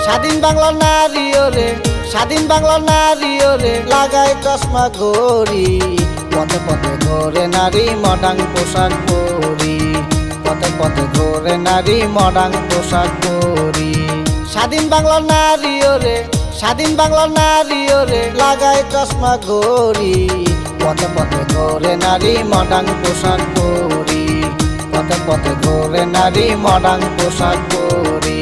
স্বাধীন বাংলার নারী ওরে, স্বাধীন বাংলার নারী ওরে, লাগায় চশমা ঘড়ি। পথে পথে ঘোরে নারী মডার্ন পোশাক পরি, পথে পথে ঘোরে নারী মডার্ন পোশাক পরি। স্বাধীন বাংলার নারী ওরে, স্বাধীন বাংলার নারী ওরে, লাগায় চশমা ঘড়ি। পথে পথে ঘোরে নারী মডার্ন পোশাক পরি, পথে পথে ঘোরে নারী মডার্ন পোশাক পরি।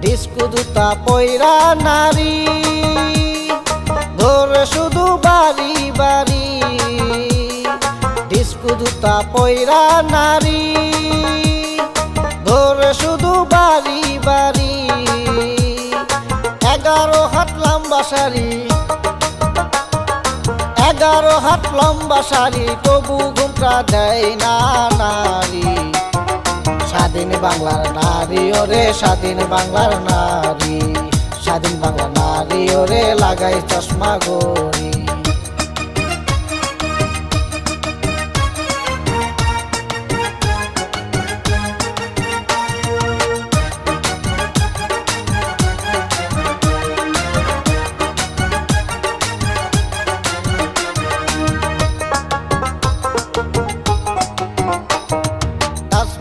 ডিস্কো জুতা পয়রা নারী ঘোরে শুধু বাড়ি বাড়ি। ডিস্কো জুতা পয়রা নারী ঘোরে শুধু বাড়ি বাড়ি। 11 হাত লম্বা শাড়ি, 11 হাত লম্বা শাড়ি, তবু ঘুমটা দেয় না নারী। স্বাধীন বাংলার নারী ওরে, স্বাধীন বাংলার নারী, স্বাধীন বাংলার নারী ওরে, লাগাই চশমা ঘড়ি।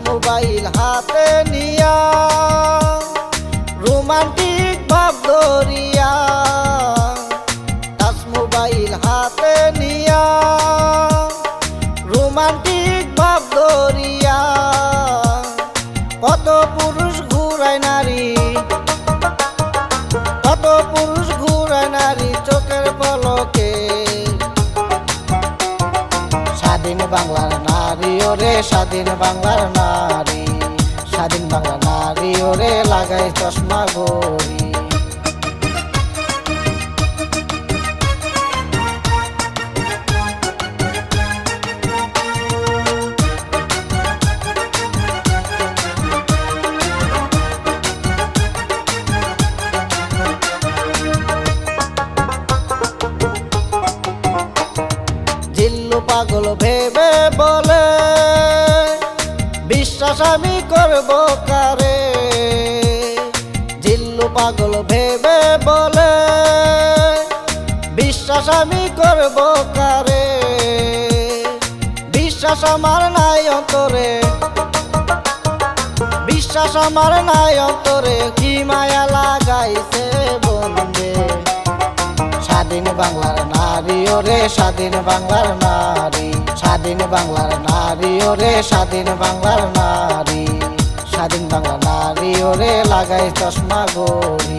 মোবাইল হাতে নিয়া রোমান্টিক ভাব ধরিয়া, টাচ মোবাইল হাতে নিয়া রোমান্টিক ভাব ধরিয়া। কত পুরুষ ঘুরায় নারী, কত পুরুষ ঘুরায় নারী চোখের পলকে। স্বাধীন বাংলার নারী ওরে, স্বাধীন বাংলার নারী, স্বাধীন বাংলার নারী ওরে, লাগাই চশমা ঘড়ি। জিল্লু পাগল ভেবে বলে, বিশ্বাস আমি করব কারে। জিল্লু পাগল ভেবে বলে, বিশ্বাস আমি করব কারে। বিশ্বাস আমার নাই অন্তরে, বিশ্বাস আমার নাই অন্তরে, কি মায়া লাগাইছে বন্দে। স্বাধীন বাংলার নারী ওরে, স্বাধীন বাংলার নারী, স্বাধীন বাংলার নারী ওরে, স্বাধীন বাংলার নারী, স্বাধীন বাংলার নারী ওরে, লাগাই চশমা ঘড়ি।